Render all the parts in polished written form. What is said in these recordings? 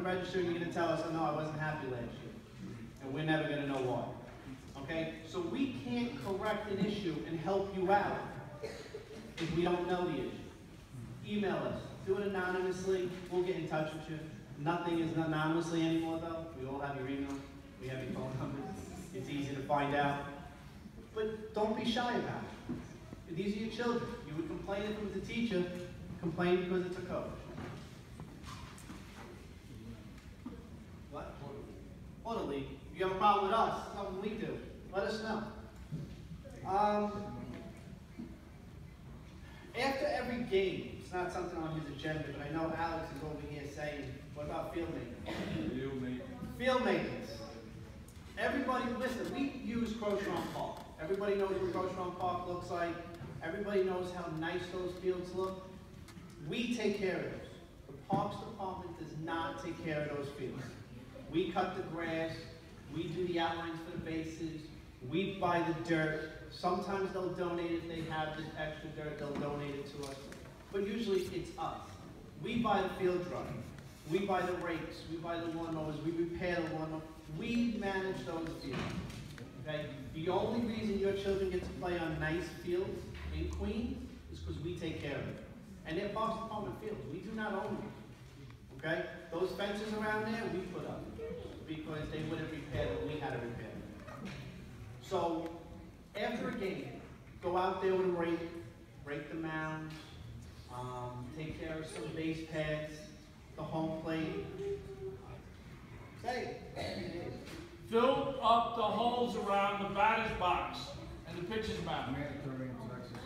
register and you're going to tell us, oh no, I wasn't happy last year. And we're never going to know why. Okay? So we can't correct an issue and help you out if we don't know the issue. Email us. Do it anonymously. We'll get in touch with you. Nothing is anonymously anymore, though. We all have your email. We have your phone numbers. It's easy to find out. But don't be shy about it. These are your children. You would complain if it was a teacher. Complain because it's a coach. What? Orderly. If you have a problem with us, something we do, let us know. After every game, it's not something on his agenda, but I know Alex is over here saying, what about field maintenance? Field maintenance. Field maintenance. Everybody, listen, we use Crochron Park. Everybody knows what Crochron Park looks like. Everybody knows how nice those fields look. We take care of those. The Parks Department does not take care of those fields. We cut the grass. We do the outlines for the bases. We buy the dirt. Sometimes they'll donate if they have this extra dirt, they'll donate it to us. But usually it's us. We buy the field drum. We buy the rakes. We buy the lawnmowers. We repair the lawnmower. We manage those fields. Okay? The only reason your children get to play on nice fields in Queens is because we take care of it. And they're Parks Department fields. We do not own them. Okay? Those fences around there, we put up because they wouldn't repair them. We had to repair them. So, after a game, go out there with a rake the mound, take care of some base pads, the home plate. Say it. Fill up the holes around the batter's box and the pitcher's mound. Mandatory in Texas.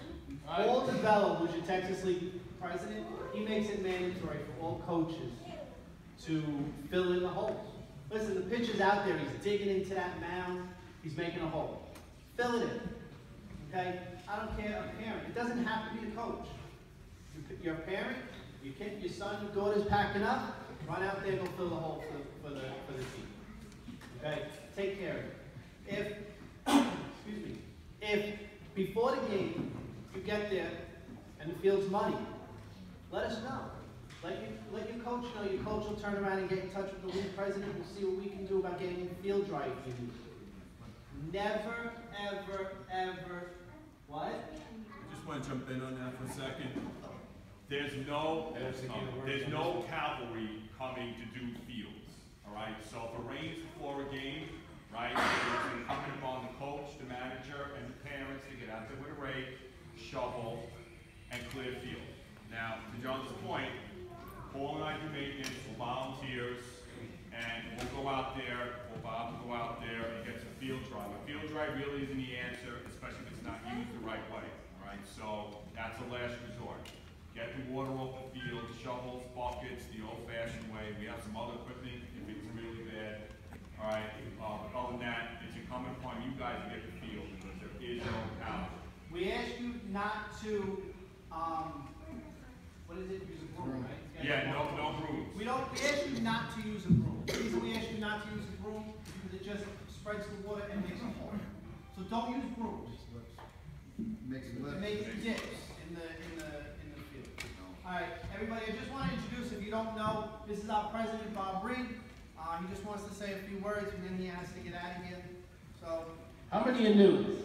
Bll2, who's your Texas League president, he makes it mandatory for all coaches to fill in the holes. Listen, the pitcher's out there, he's digging into that mound, he's making a hole. Fill it in. Okay? I don't care, a parent. It doesn't have to be the coach. You're a parent, your son, your daughter's packing up, run out there and go fill the hole for the team. Okay? Take care of it. If before the game you get there and the field's muddy, let us know. Let your coach know. Your coach will turn around and get in touch with the league president and see what we can do about getting the field dry if you need it. Never, ever, ever, what? I just want to jump in on that for a second. There's no cavalry coming to do fields, all right? So if it rains before a game, right, it's incumbent upon the coach, the manager, and the parents to get out there with a rake, shovel, and clear field. Now, to John's point, Paul and I do maintenance, we're volunteers, and we'll go out there, Bob will go out there and get some field dry. But field dry really isn't the answer, especially if it's not used the right way, all right? So that's a last resort. Get the water off the field, shovels, buckets, the old-fashioned way. We have some other equipment if it's really bad. All right. But other than that, it's incumbent upon you guys to get the field because there is no power. We ask you not to, what is it? Use a broom, right? Yeah, no brooms. We ask you not to use a broom. The reason we ask you not to use a broom is because it just spreads the water and makes a hole. So don't use brooms. It makes dips in the field. All right, everybody, I just want to introduce, if you don't know, this is our president, Bob Reed. He just wants to say a few words, and then he has to get out of here. So, how many are new?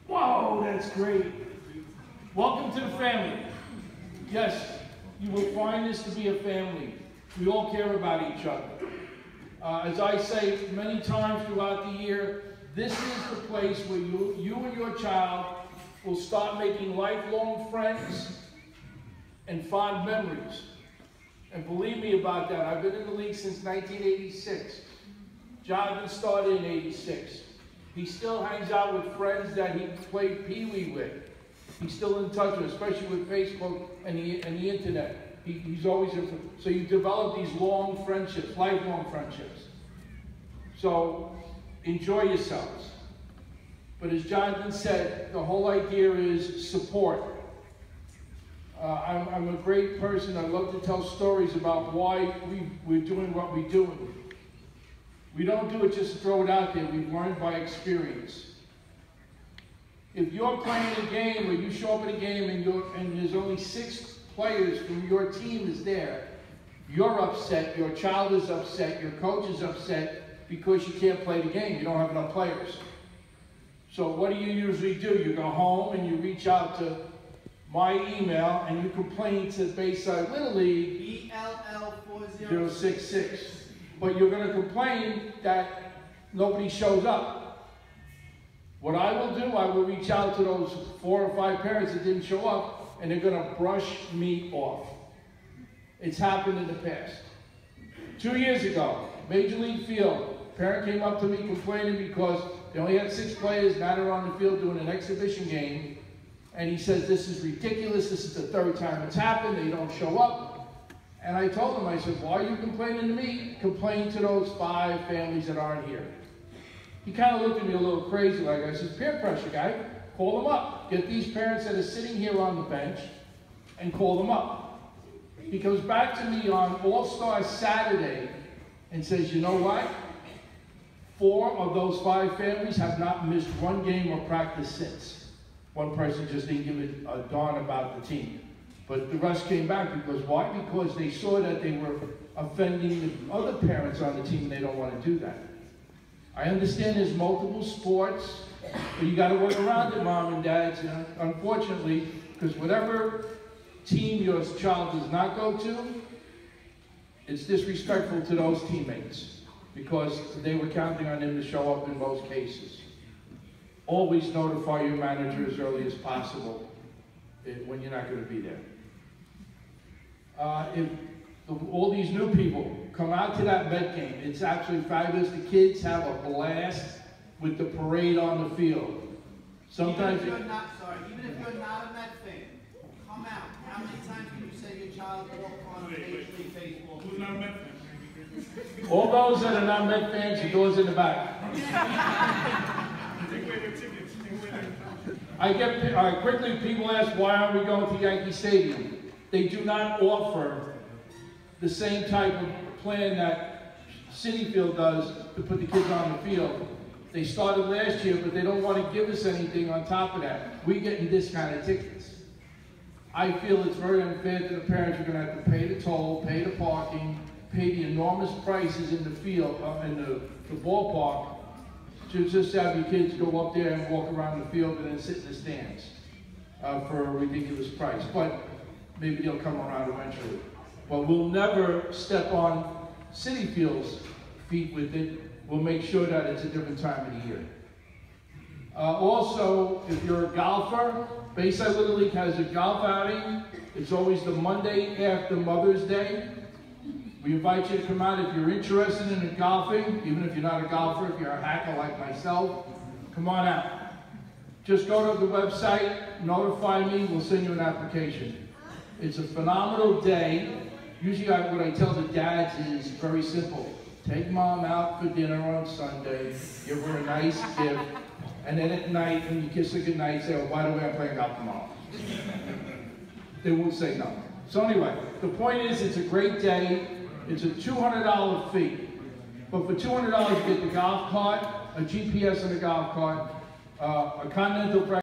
Whoa, that's great. Welcome to the family. Yes, you will find this to be a family. We all care about each other. As I say many times throughout the year, this is the place where you and your child will start making lifelong friends and fond memories. And believe me about that, I've been in the league since 1986. Jonathan started in 86. He still hangs out with friends that he played Pee-wee with. He's still in touch with, especially with Facebook and the internet. He's always in, so you develop these long friendships, lifelong friendships. So enjoy yourselves. But as Jonathan said, the whole idea is support. I'm a great person. I love to tell stories about why we're doing what we're doing. We don't do it just to throw it out there. We've learned by experience. If you're playing a game or you show up at a game and there's only 6 players from your team is there, You're upset, your child is upset, your coach is upset because you can't play the game. You don't have enough players. So what do you usually do? You go home and you reach out to my email and you complain to Bayside Little League Bll2 066. But you're going to complain that nobody shows up. What I will do, I will reach out to those 4 or 5 parents that didn't show up, and they're going to brush me off. It's happened in the past. 2 years ago, Major League Field, parent came up to me complaining because they only had 6 players, now they're on the field doing an exhibition game, and he says, this is ridiculous, this is the 3rd time it's happened, they don't show up. And I told him, I said, why are you complaining to me? Complain to those 5 families that aren't here. He kind of looked at me a little crazy, like I said, peer pressure guy, call them up. Get these parents that are sitting here on the bench and call them up. He comes back to me on All-Star Saturday and says, you know what? 4 of those 5 families have not missed 1 game or practice since. One person just didn't give a darn about the team. But the rest came back because why? Because they saw that they were offending the other parents on the team and they don't want to do that. I understand there's multiple sports, but you got to work around it, mom and dads. And unfortunately, because whatever team your child does not go to, it's disrespectful to those teammates because they were counting on them to show up in most cases. Always notify your manager as early as possible when you're not going to be there. If all these new people come out to that Met game, it's absolutely fabulous. The kids have a blast with the parade on the field. Sometimes even if you're not a Met fan, come out. How many times can you say your child walked on a Major League Baseball? Who's not a Met fan? all those that are not Met fans, the doors in the back. Take away their tickets. Take away their... I get quickly. People ask, why aren't we going to Yankee Stadium? They do not offer the same type of plan that Citi Field does to put the kids on the field. They started last year, but they don't want to give us anything on top of that. We're getting discounted tickets. I feel it's very unfair to the parents. You're going to have to pay the toll, pay the parking, pay the enormous prices in the field, in the ballpark, to just have your kids go up there and walk around the field and then sit in the stands for a ridiculous price. But maybe they'll come around eventually. But we'll never step on Citi Field's feet with it. We'll make sure that it's a different time of the year. Also, if you're a golfer, Bayside Little League has a golf outing. It's always the Monday after Mother's Day. We invite you to come out if you're interested in golfing, even if you're not a golfer, if you're a hacker like myself, come on out. Just go to the website, notify me, we'll send you an application. It's a phenomenal day. Usually what I tell the dads is very simple. Take mom out for dinner on Sunday, give her a nice gift, and then at night when you kiss her goodnight, say, oh, by the way, I'm playing golf tomorrow. They won't say no. So anyway, the point is it's a great day. It's a $200 fee. But for $200 you get the golf cart, a GPS on the golf cart, a continental breakfast.